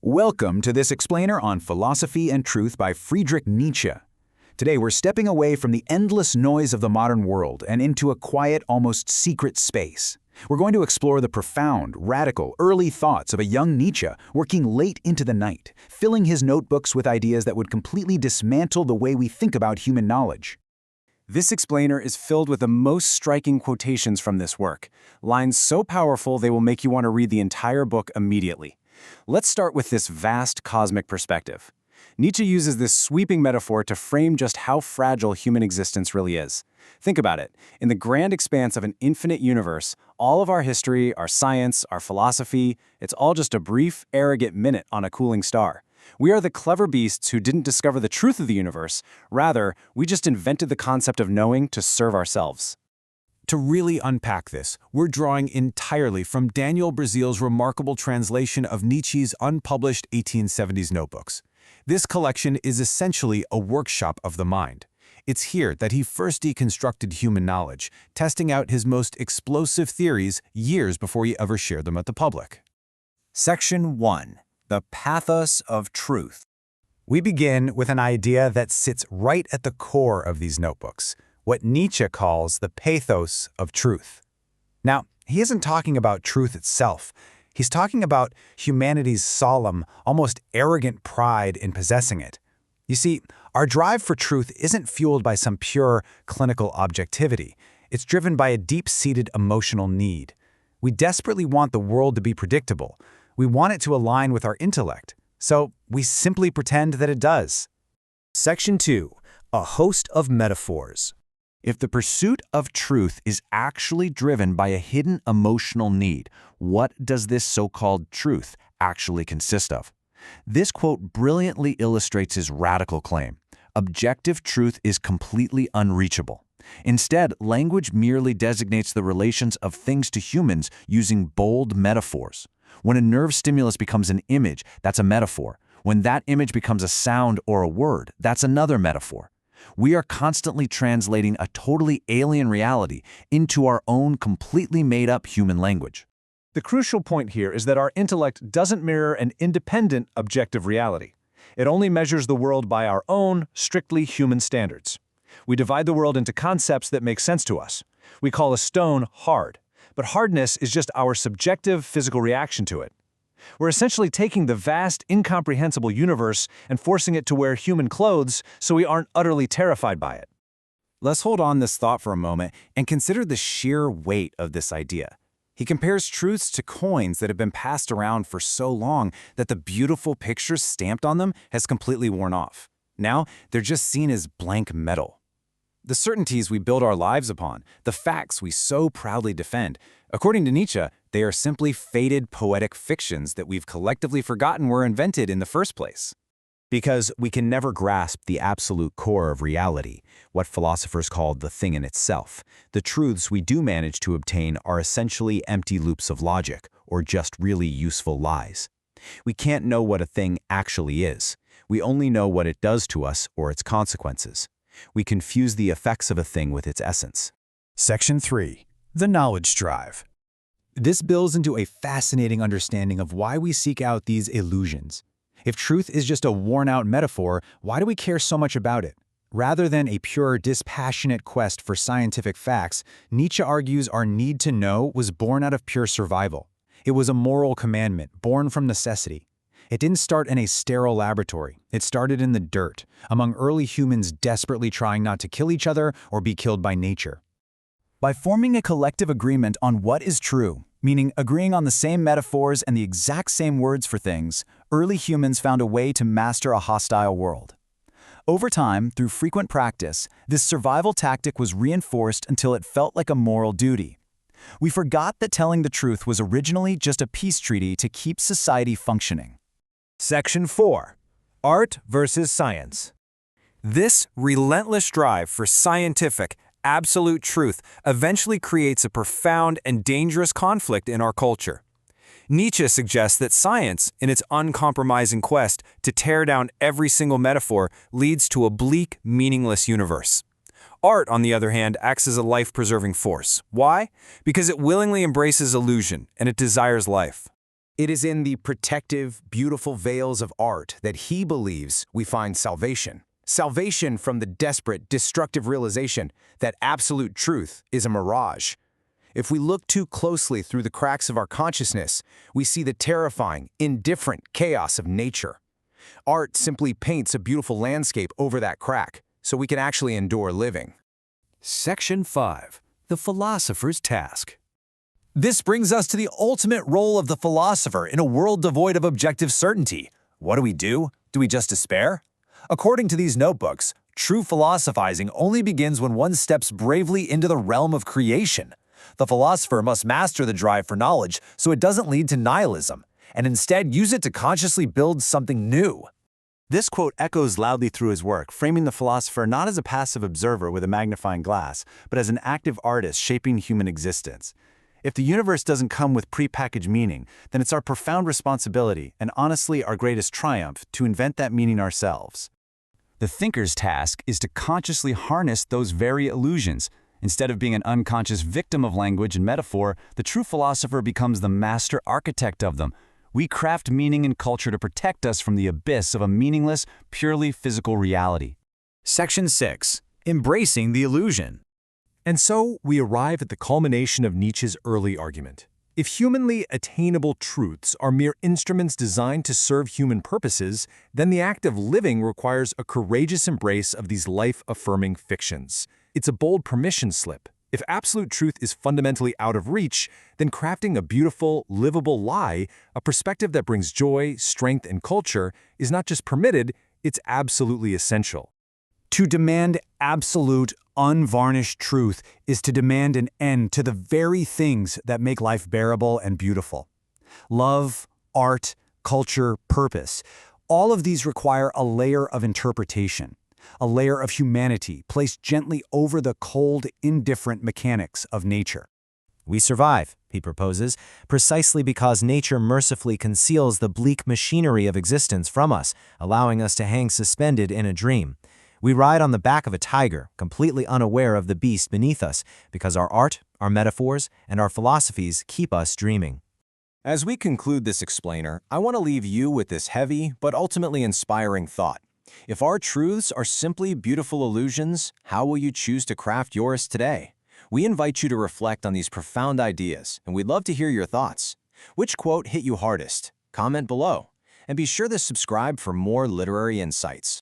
Welcome to this explainer on philosophy and truth by Friedrich Nietzsche. Today we're stepping away from the endless noise of the modern world and into a quiet, almost secret space. We're going to explore the profound, radical, early thoughts of a young Nietzsche working late into the night, filling his notebooks with ideas that would completely dismantle the way we think about human knowledge. This explainer is filled with the most striking quotations from this work, lines so powerful they will make you want to read the entire book immediately. Let's start with this vast cosmic perspective. Nietzsche uses this sweeping metaphor to frame just how fragile human existence really is. Think about it. In the grand expanse of an infinite universe, all of our history, our science, our philosophy, it's all just a brief, arrogant minute on a cooling star. We are the clever beasts who didn't discover the truth of the universe. Rather, we just invented the concept of knowing to serve ourselves. To really unpack this, we're drawing entirely from Daniel Brazil's remarkable translation of Nietzsche's unpublished 1870s notebooks. This collection is essentially a workshop of the mind. It's here that he first deconstructed human knowledge, testing out his most explosive theories years before he ever shared them with the public. Section 1. The Pathos of Truth. We begin with an idea that sits right at the core of these notebooks, what Nietzsche calls the pathos of truth. Now, he isn't talking about truth itself. He's talking about humanity's solemn, almost arrogant pride in possessing it. You see, our drive for truth isn't fueled by some pure clinical objectivity. It's driven by a deep-seated emotional need. We desperately want the world to be predictable. We want it to align with our intellect, so we simply pretend that it does. Section 2. A host of metaphors. If the pursuit of truth is actually driven by a hidden emotional need, what does this so-called truth actually consist of? This quote brilliantly illustrates his radical claim. Objective truth is completely unreachable. Instead, language merely designates the relations of things to humans using bold metaphors. When a nerve stimulus becomes an image, that's a metaphor. When that image becomes a sound or a word, that's another metaphor. We are constantly translating a totally alien reality into our own completely made-up human language. The crucial point here is that our intellect doesn't mirror an independent, objective reality. It only measures the world by our own, strictly human standards. We divide the world into concepts that make sense to us. We call a stone hard, but hardness is just our subjective physical reaction to it. We're essentially taking the vast, incomprehensible universe and forcing it to wear human clothes so we aren't utterly terrified by it. Let's hold on this thought for a moment and consider the sheer weight of this idea. He compares truths to coins that have been passed around for so long that the beautiful pictures stamped on them has completely worn off. Now, they're just seen as blank metal. The certainties we build our lives upon, the facts we so proudly defend, according to Nietzsche, they are simply faded poetic fictions that we've collectively forgotten were invented in the first place. Because we can never grasp the absolute core of reality, what philosophers call the thing in itself. The truths we do manage to obtain are essentially empty loops of logic, or just really useful lies. We can't know what a thing actually is. We only know what it does to us or its consequences. We confuse the effects of a thing with its essence. Section 3. The Knowledge Drive. This builds into a fascinating understanding of why we seek out these illusions. If truth is just a worn-out metaphor, why do we care so much about it? Rather than a pure, dispassionate quest for scientific facts, Nietzsche argues our need to know was born out of pure survival. It was a moral commandment, born from necessity. It didn't start in a sterile laboratory. It started in the dirt, among early humans desperately trying not to kill each other or be killed by nature. By forming a collective agreement on what is true, meaning agreeing on the same metaphors and the exact same words for things, early humans found a way to master a hostile world. Over time, through frequent practice, this survival tactic was reinforced until it felt like a moral duty. We forgot that telling the truth was originally just a peace treaty to keep society functioning. Section 4. Art versus Science. This relentless drive for scientific, absolute truth eventually creates a profound and dangerous conflict in our culture. Nietzsche suggests that science, in its uncompromising quest to tear down every single metaphor, leads to a bleak, meaningless universe. Art, on the other hand, acts as a life-preserving force. Why? Because it willingly embraces illusion and it desires life. It is in the protective, beautiful veils of art that he believes we find salvation. Salvation from the desperate, destructive realization that absolute truth is a mirage. If we look too closely through the cracks of our consciousness, we see the terrifying, indifferent chaos of nature. Art simply paints a beautiful landscape over that crack, so we can actually endure living. Section 5. The Philosopher's Task. This brings us to the ultimate role of the philosopher in a world devoid of objective certainty. What do? Do we just despair? According to these notebooks, true philosophizing only begins when one steps bravely into the realm of creation. The philosopher must master the drive for knowledge so it doesn't lead to nihilism, and instead use it to consciously build something new. This quote echoes loudly through his work, framing the philosopher not as a passive observer with a magnifying glass, but as an active artist shaping human existence. If the universe doesn't come with prepackaged meaning, then it's our profound responsibility, and honestly our greatest triumph, to invent that meaning ourselves. The thinker's task is to consciously harness those very illusions. Instead of being an unconscious victim of language and metaphor, the true philosopher becomes the master architect of them. We craft meaning and culture to protect us from the abyss of a meaningless, purely physical reality. Section 6. Embracing the illusion. And so we arrive at the culmination of Nietzsche's early argument. If humanly attainable truths are mere instruments designed to serve human purposes, then the act of living requires a courageous embrace of these life-affirming fictions. It's a bold permission slip. If absolute truth is fundamentally out of reach, then crafting a beautiful, livable lie, a perspective that brings joy, strength, and culture, is not just permitted, it's absolutely essential. To demand absolute, unvarnished truth is to demand an end to the very things that make life bearable and beautiful. Love, art, culture, purpose, all of these require a layer of interpretation, a layer of humanity placed gently over the cold, indifferent mechanics of nature. We survive, he proposes, precisely because nature mercifully conceals the bleak machinery of existence from us, allowing us to hang suspended in a dream. We ride on the back of a tiger, completely unaware of the beast beneath us, because our art, our metaphors, and our philosophies keep us dreaming. As we conclude this explainer, I want to leave you with this heavy but ultimately inspiring thought. If our truths are simply beautiful illusions, how will you choose to craft yours today? We invite you to reflect on these profound ideas, and we'd love to hear your thoughts. Which quote hit you hardest? Comment below, and be sure to subscribe for more literary insights.